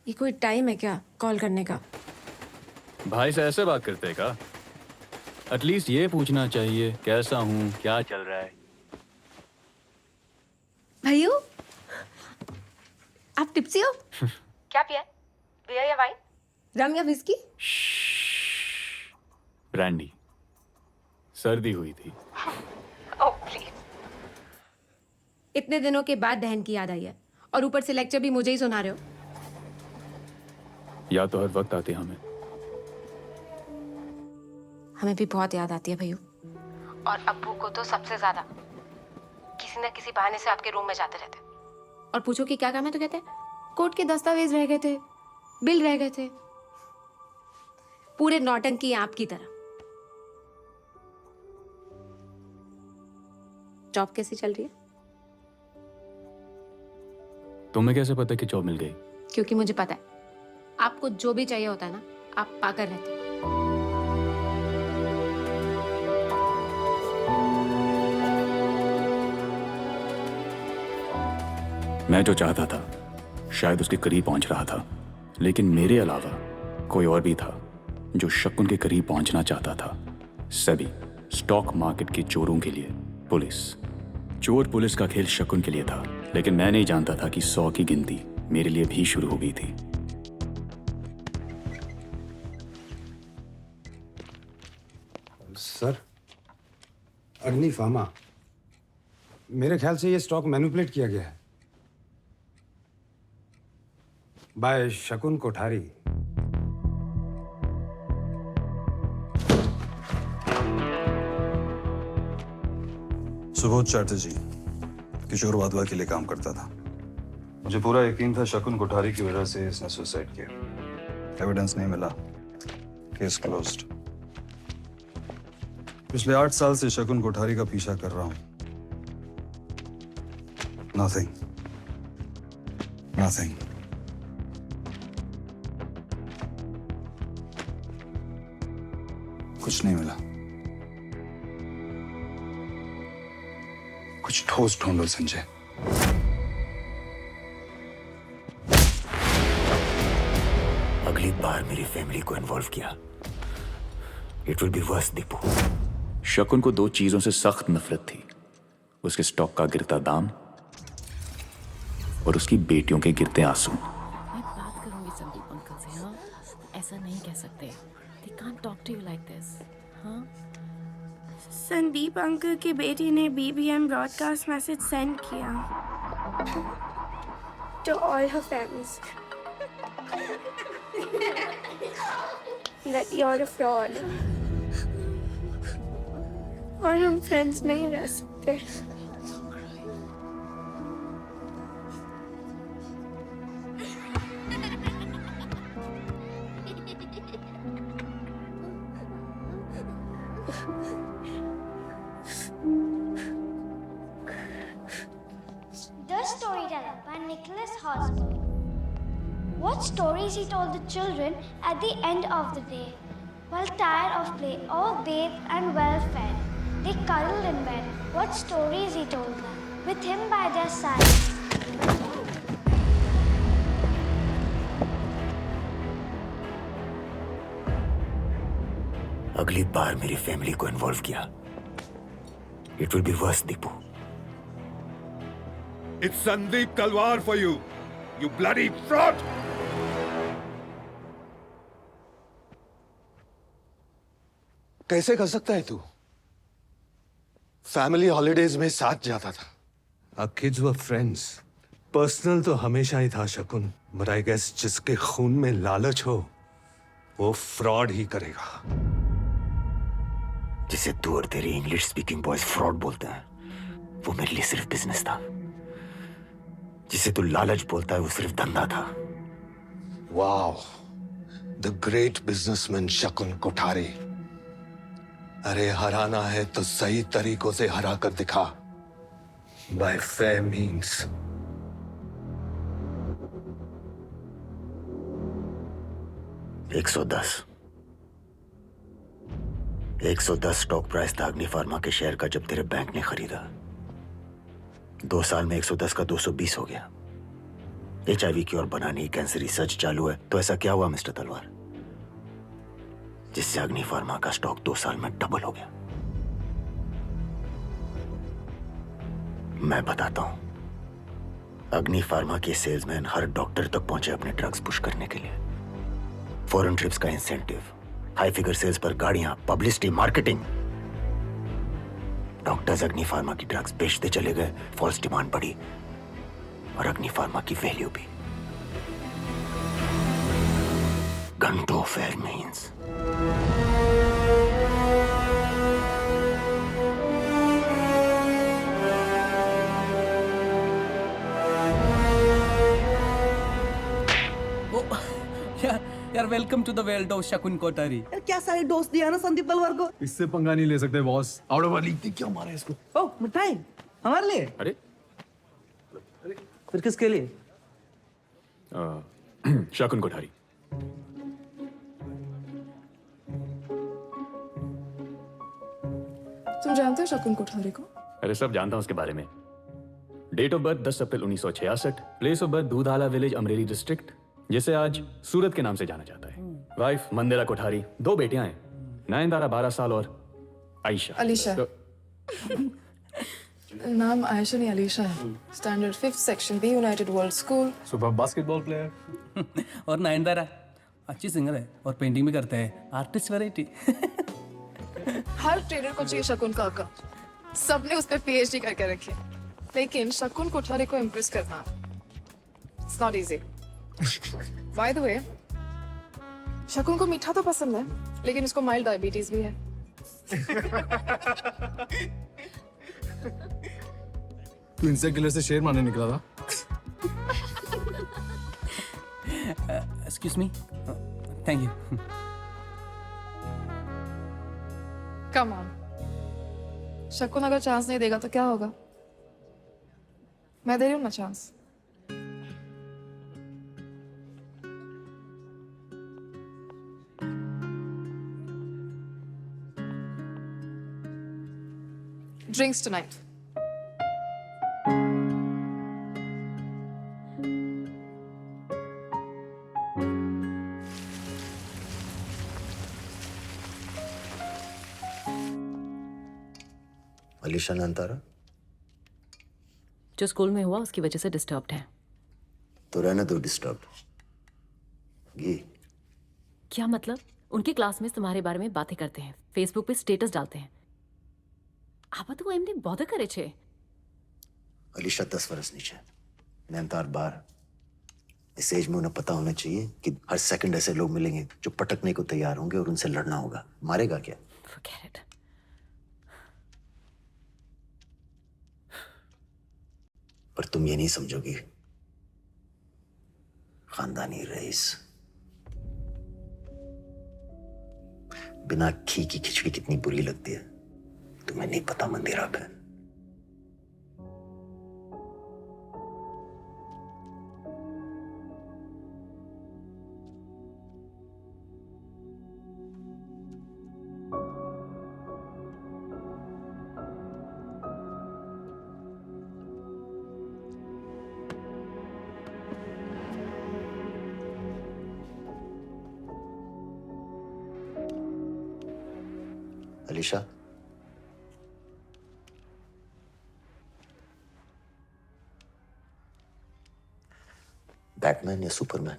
ये कोई टाइम है क्या कॉल करने का? भाई से ऐसे बात करते का? एटलीस्ट ये पूछना चाहिए कैसा हूँ, क्या चल रहा है। भैया आप टिप्सी हो? क्या पिया? बियर या वाइन? रम या विस्की? ब्रांडी। सर्दी हुई थी। Oh please. इतने दिनों के बाद बहन की याद आई है और ऊपर से लेक्चर भी मुझे ही सुना रहे हो। या तो हर वक्त आते हमें हमें भी बहुत याद आती है भैया, और अब्बू को तो सबसे ज्यादा। किसी न किसी बहाने से आपके रूम में जाते रहते और पूछो कि क्या काम है तो कहते कोर्ट के दस्तावेज रह गए थे, बिल रह गए थे। पूरे नौटंकी आपकी तरह। जॉब कैसी चल रही है? तुम्हें कैसे पता कि जॉब मिल गई? क्योंकि मुझे पता है आपको जो भी चाहिए होता है ना, आप पाकर रहते हैं। मैं जो चाहता था शायद उसके करीब पहुंच रहा था, लेकिन मेरे अलावा कोई और भी था जो शकुन के करीब पहुंचना चाहता था। सेबी, स्टॉक मार्केट के चोरों के लिए पुलिस। चोर पुलिस का खेल शकुन के लिए था, लेकिन मैं नहीं जानता था कि 100 की गिनती मेरे लिए भी शुरू हो गई थी। सर, अग्नि फार्मा, मेरे ख्याल से ये स्टॉक मैनिपुलेट किया गया है बाय शकुन कोठारी। सुबोध चैटर्जी किशोर वाधवा के लिए काम करता था। मुझे पूरा यकीन था शकुन कोठारी की वजह से इसने सुसाइड किया। एविडेंस नहीं मिला, केस क्लोज्ड। पिछले 8 साल से शकुन कोठारी का पीछा कर रहा हूं। Nothing, nothing. कुछ नहीं मिला। कुछ ठोस ढूंढो संजय। अगली बार मेरी फैमिली को इन्वॉल्व किया, it will be verse Deepu. शकुन को 2 चीजों से सख्त नफरत थी, उसके स्टॉक का गिरता दाम और उसकी बेटियों के गिरते आंसू। मैं बात करूंगी संदीप अंकल से। हाँ, ऐसा नहीं कह सकते। They can't talk to you like this. हाँ? संदीप अंकल की बेटी ने BBM ब्रॉडकास्ट मैसेज सेंड किया to all her fans that you're a fraud और हम फ्रेंड्स नहीं रह सकते। The Storyteller by Nicholas Hosmer. What stories he told the children at the end of the day. While tired of play, all bathed and well fed, they cuddled in bed. What stories he told them, with him by their side. अगली बार मेरी family को involve किया, it will be verse Deepu. It's Sandeep Talwar for you, you bloody fraud! कैसे कर सकता है तू? Family holidays में साथ जाता था। Our kids were friends. Personal तो हमेशा ही था शकुन, but I guess जिसके खून में लालच हो वो फ्रॉड ही करेगा। जिसे तू और तेरे इंग्लिश स्पीकिंग बॉयज फ्रॉड बोलते हैं, वो मेरे लिए सिर्फ बिजनेस था। जिसे तू लालच बोलता है, वो सिर्फ धंधा था। वाओ, द ग्रेट बिजनेसमैन शकुन कोठारी। अरे हराना है तो सही तरीकों से हरा कर दिखा, bye fair means. 110 stock price था अग्नि फार्मा के शेयर का जब तेरे बैंक ने खरीदा। 2 साल में 110 का 220 हो गया। HIV की और बनाने की कैंसर रिसर्च चालू है। तो ऐसा क्या हुआ मिस्टर तलवार जिससे अग्नि फार्मा का स्टॉक 2 साल में डबल हो गया? मैं बताता हूं। अग्नि फार्मा के सेल्समैन हर डॉक्टर तक पहुंचे अपने ड्रग्स पुश करने के लिए। फॉरेन ट्रिप्स का इंसेंटिव, हाई फिगर सेल्स पर गाड़ियां, पब्लिसिटी, मार्केटिंग। डॉक्टर्स अग्नि फार्मा की ड्रग्स बेचते चले गए, फॉल्स डिमांड बढ़ी और अग्नि फार्मा की वैल्यू भी। घंटों फेयर मीन्स यार welcome to the world of Shakun Kothari. यार क्या सारे दोस्त दिया ना संदीप तलवार को। इससे पंगा नहीं ले सकते बॉस। आउट ऑफ लीग थी, क्यों मारा इसको? ओ मिठाई हमारे लिए? अरे फिर किसके लिए? शकुन कोठारी। तुम जानते हो शकुन कोठारी को? अरे सब जानता हूं उसके बारे में। Date of birth 10 April 1966, place of birth Dudhala village, Amreli district, जिसे आज सूरत के नाम से जाना जाता है। वाइफ मंदिरा कोठारी, 2 बेटियां हैं, नयनतारा 12 साल और आयशा। अलीशा। नाम आयशा नहीं अलीशा है। Standard 5th section B, United World School. Super basketball player. और नयनतारा अच्छी सिंगर है और पेंटिंग भी करते हैं, आर्टिस्ट वैरायटी। हर ट्रेडर को चाहिए शकुन का आका। सबने उस पर PhD करके रखी है, लेकिन शकुन कोठारी को इम्प्रेस करना it's not easy. By the way, शकुन को मीठा तो पसंद है, लेकिन उसको माइल्ड डायबिटीज भी है। तू इंसेक्ट किलर से शेर मारने निकला था? Excuse me, thank you. Come on, शकुन अगर चांस नहीं देगा तो क्या होगा? मैं दे रही हूँ ना chance. Drinks tonight. Alisha Nayantara जो स्कूल में हुआ उसकी वजह से डिस्टर्ब्ड है। तो रहने दो डिस्टर्ब। ये क्या मतलब? उनकी क्लासमेट्स तुम्हारे बारे में बातें करते हैं, फेसबुक पे स्टेटस डालते हैं। आप तो एमने बॉधर करे छे। अलीशा 10 वर्ष नीचे, नयनतार 12। इस एज में उन्हें पता होना चाहिए कि हर सेकंड ऐसे लोग मिलेंगे जो पटकने को तैयार होंगे और उनसे लड़ना होगा। मारेगा क्या? Forget it. पर तुम ये नहीं समझोगी, खानदानी रईस बिना घी की खिचड़ी कितनी बुरी लगती है। तुम्हें नहीं पता मंदिरा का। अलीशा, बैटमैन या Superman?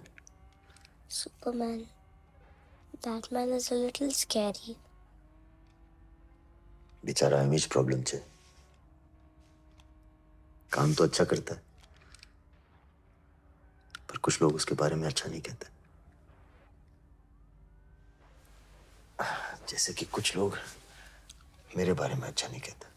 Superman. That man is a little scary. बेचारा इमेज प्रॉब्लम छे। काम तो अच्छा करता है, पर कुछ लोग उसके बारे में अच्छा नहीं कहते। जैसे कि कुछ लोग मेरे बारे में अच्छा नहीं कहते।